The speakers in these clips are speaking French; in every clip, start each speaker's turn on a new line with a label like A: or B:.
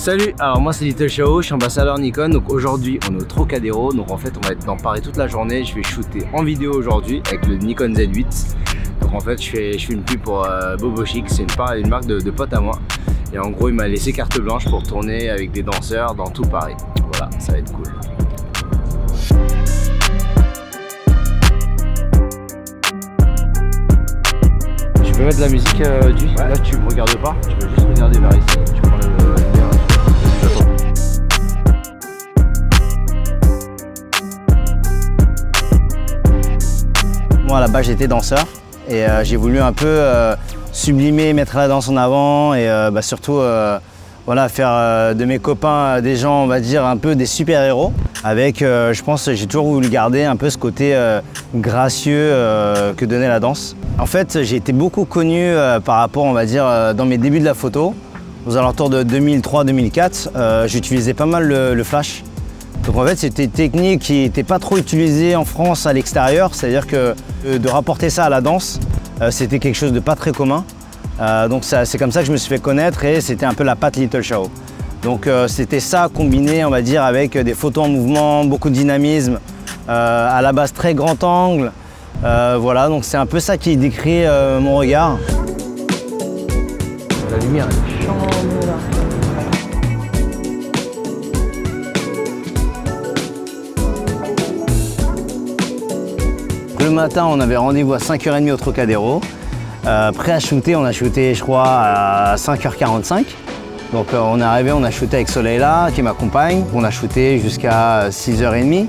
A: Salut, alors moi c'est Little Chao, je suis ambassadeur Nikon. Donc aujourd'hui on est au Trocadéro, donc en fait on va être dans Paris toute la journée. Je vais shooter en vidéo aujourd'hui avec le Nikon Z8. Donc en fait je fais une pub pour Bobo Chic, c'est une marque de pote à moi. Et en gros il m'a laissé carte blanche pour tourner avec des danseurs dans tout Paris. Voilà, ça va être cool. Tu peux mettre de la musique du ouais. Là tu me regardes pas, tu peux juste regarder vers ici. Tu prends le
B: Moi à la base j'étais danseur et j'ai voulu un peu sublimer, mettre la danse en avant et surtout voilà, faire de mes copains des gens, on va dire, un peu des super-héros. Avec, je pense, j'ai toujours voulu garder un peu ce côté gracieux que donnait la danse. En fait, j'ai été beaucoup connu par rapport, on va dire, dans mes débuts de la photo. Aux alentours de 2003-2004, j'utilisais pas mal le flash. Donc en fait, c'était une technique qui n'était pas trop utilisée en France à l'extérieur. C'est-à-dire que de rapporter ça à la danse, c'était quelque chose de pas très commun. Donc c'est comme ça que je me suis fait connaître et c'était un peu la patte Little Chao. Donc c'était ça combiné, on va dire, avec des photos en mouvement, beaucoup de dynamisme, à la base très grand angle. Voilà, donc c'est un peu ça qui décrit mon regard.
A: La lumière elle change là.
B: Le matin, on avait rendez-vous à 5h30 au Trocadéro. Prêt à shooter, on a shooté je crois à 5h45. Donc on est arrivé, on a shooté avec Soleil là qui m'accompagne. On a shooté jusqu'à 6h30.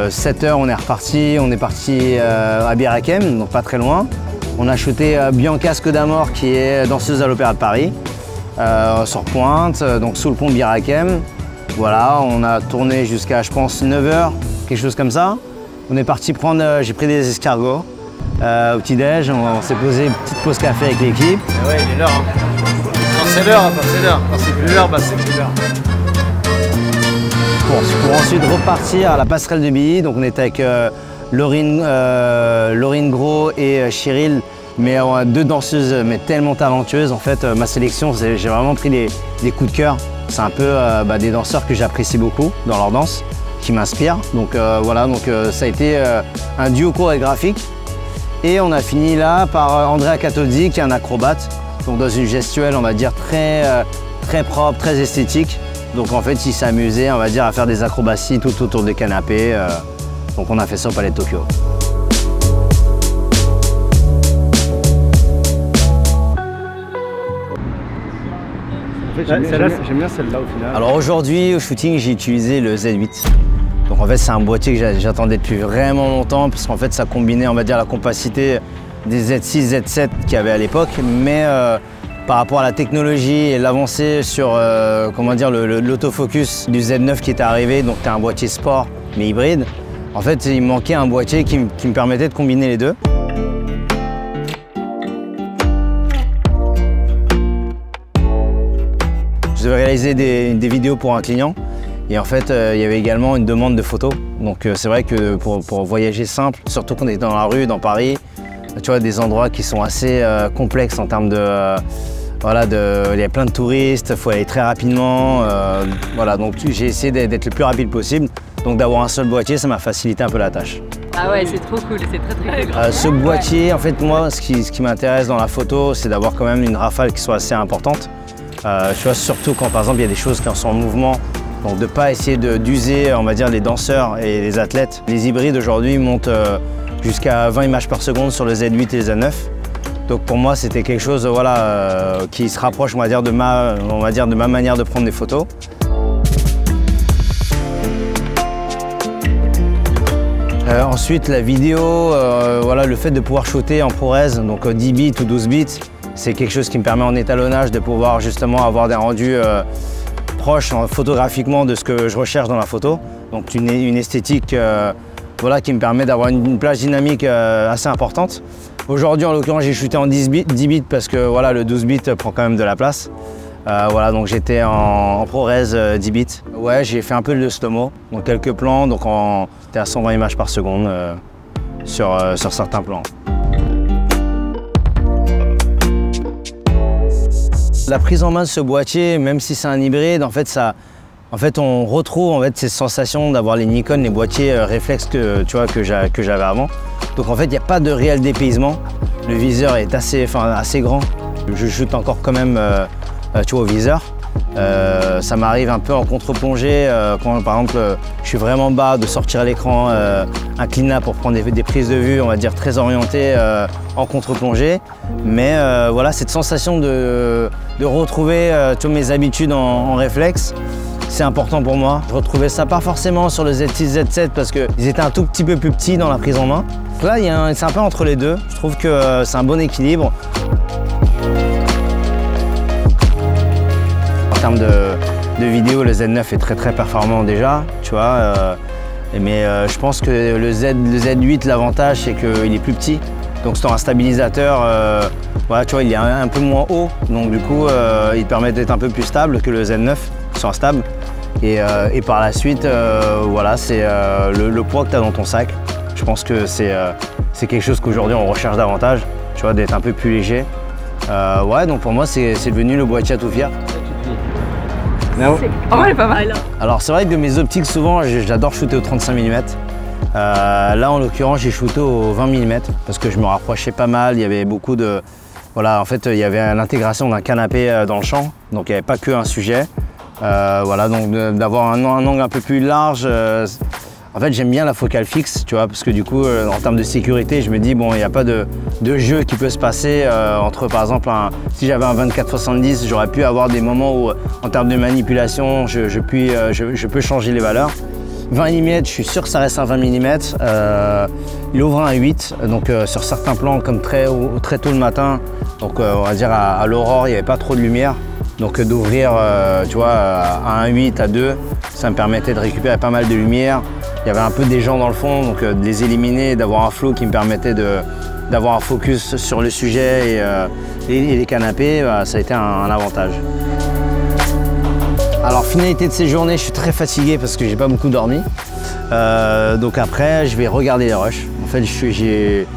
B: 7h on est reparti, on est parti à Bir Hakeim, donc pas très loin. On a shooté Bianca Scudamore qui est danseuse à l'Opéra de Paris, sur Pointe, donc sous le pont Bir Hakeim. Voilà, on a tourné jusqu'à je pense 9h, quelque chose comme ça. On est parti prendre, j'ai pris des escargots. Au petit-déj, on s'est posé une petite pause café avec l'équipe.
A: Ouais, il est l'heure. Hein. Quand c'est l'heure, c'est l'heure. Quand c'est plus l'heure, c'est plus l'heure.
B: Pour ensuite repartir à la passerelle de Billy. Donc on était avec Laurine Gros et Cheryl, mais deux danseuses mais tellement talentueuses. En fait, ma sélection, j'ai vraiment pris des coups de cœur. C'est un peu des danseurs que j'apprécie beaucoup dans leur danse, qui m'inspirent. Donc voilà, ça a été un duo chorégraphique. Et on a fini là par Andrea Catozzi qui est un acrobate, donc dans une gestuelle on va dire très propre, très esthétique. Donc en fait il s'est amusé on va dire à faire des acrobaties tout autour des canapés. Donc on a fait ça au Palais de Tokyo.
A: En fait, j'aime bien celle-là au final.
B: Alors aujourd'hui au shooting j'ai utilisé le Z8. Donc en fait c'est un boîtier que j'attendais depuis vraiment longtemps parce qu'en fait ça combinait on va dire la compacité des Z6, Z7 qu'il y avait à l'époque, mais par rapport à la technologie et l'avancée sur comment dire l'autofocus du Z9 qui était arrivé, donc c'était un boîtier sport mais hybride. En fait il manquait un boîtier qui me permettait de combiner les deux. Je devais réaliser des vidéos pour un client. Et en fait, il y avait également une demande de photos. Donc c'est vrai que pour voyager simple, surtout qu'on est dans la rue, dans Paris, tu vois, des endroits qui sont assez complexes en termes de... voilà, il y a plein de touristes, il faut aller très rapidement. Voilà, donc j'ai essayé d'être le plus rapide possible. Donc d'avoir un seul boîtier, ça m'a facilité un peu la tâche.
C: Ah ouais, c'est trop cool, c'est très cool.
B: Ce boîtier, en fait, moi, ce qui m'intéresse dans la photo, c'est d'avoir quand même une rafale qui soit assez importante. Tu vois, surtout quand par exemple il y a des choses qui sont en mouvement. Donc de ne pas essayer d'user, on va dire, les danseurs et les athlètes. Les hybrides aujourd'hui montent jusqu'à 20 images par seconde sur le Z8 et le Z9. Donc pour moi, c'était quelque chose voilà, qui se rapproche, on va dire, de ma manière de prendre des photos. Ensuite, la vidéo, voilà, le fait de pouvoir shooter en ProRes, donc 10 bits ou 12 bits, c'est quelque chose qui me permet en étalonnage de pouvoir justement avoir des rendus proche photographiquement de ce que je recherche dans la photo. Donc une esthétique voilà, qui me permet d'avoir une plage dynamique assez importante. Aujourd'hui en l'occurrence j'ai shooté en 10 bits parce que voilà, le 12 bits prend quand même de la place. Voilà, donc j'étais en ProRes 10 bits. Ouais, j'ai fait un peu de slow-mo, donc quelques plans, donc j'étais à 120 images par seconde sur certains plans. La prise en main de ce boîtier, même si c'est un hybride, en fait, on retrouve en fait, ces sensations d'avoir les Nikon, les boîtiers réflexes que j'avais avant. Donc en fait, il n'y a pas de réel dépaysement. Le viseur est assez grand. Je shoot encore quand même au viseur. Ça m'arrive un peu en contre-plongée quand par exemple je suis vraiment bas, de sortir l'écran incliné pour prendre des prises de vue, on va dire très orientées en contre-plongée. Mais voilà, cette sensation de retrouver toutes mes habitudes en réflexe, c'est important pour moi. Je retrouvais ça pas forcément sur le Z6, Z7 parce qu'ils étaient un tout petit peu plus petits dans la prise en main. Là, c'est un peu entre les deux. Je trouve que c'est un bon équilibre. En termes de vidéo, le Z9 est très performant déjà, tu vois. Mais je pense que le Z8, l'avantage, c'est qu'il est plus petit. Donc sur un stabilisateur, voilà, tu vois, il est un peu moins haut. Donc du coup, il permet d'être un peu plus stable que le Z9 sur un stable. Et par la suite, voilà, c'est le poids que tu as dans ton sac. Je pense que c'est quelque chose qu'aujourd'hui on recherche davantage, tu vois, d'être un peu plus léger. Ouais, donc pour moi, c'est devenu le boîtier à tout faire.
C: C'est pas mal.
B: Alors c'est vrai que de mes optiques, souvent, j'adore shooter au 35 mm. Là, en l'occurrence, j'ai shooté au 20 mm parce que je me rapprochais pas mal. Il y avait beaucoup de... Voilà, en fait, il y avait l'intégration d'un canapé dans le champ, donc il n'y avait pas qu'un sujet. Voilà, donc d'avoir un angle un peu plus large. En fait, j'aime bien la focale fixe, tu vois, parce que du coup, en termes de sécurité, je me dis, bon, il n'y a pas de jeu qui peut se passer entre, par exemple, si j'avais un 24-70, j'aurais pu avoir des moments où, en termes de manipulation, je peux changer les valeurs. 20 mm, je suis sûr que ça reste un 20 mm. Il ouvre un 8, donc sur certains plans, comme très tôt le matin, donc on va dire à l'aurore, il n'y avait pas trop de lumière. Donc d'ouvrir, tu vois, à 1.8, à 2, ça me permettait de récupérer pas mal de lumière. Il y avait un peu des gens dans le fond, donc de les éliminer, d'avoir un flow qui me permettait d'avoir un focus sur le sujet et les canapés, ça a été un avantage. Alors finalité de ces journées, je suis très fatigué parce que j'ai pas beaucoup dormi. Donc après, je vais regarder les rushs. En fait, j'ai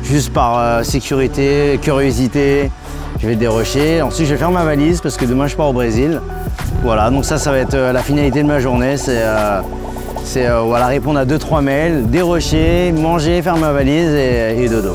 B: juste par sécurité, curiosité, je vais dérusher. Ensuite, je vais faire ma valise parce que demain, je pars au Brésil. Voilà, donc ça va être la finalité de ma journée. C'est voilà, répondre à 2-3 mails, dérusher, manger, faire ma valise et dodo.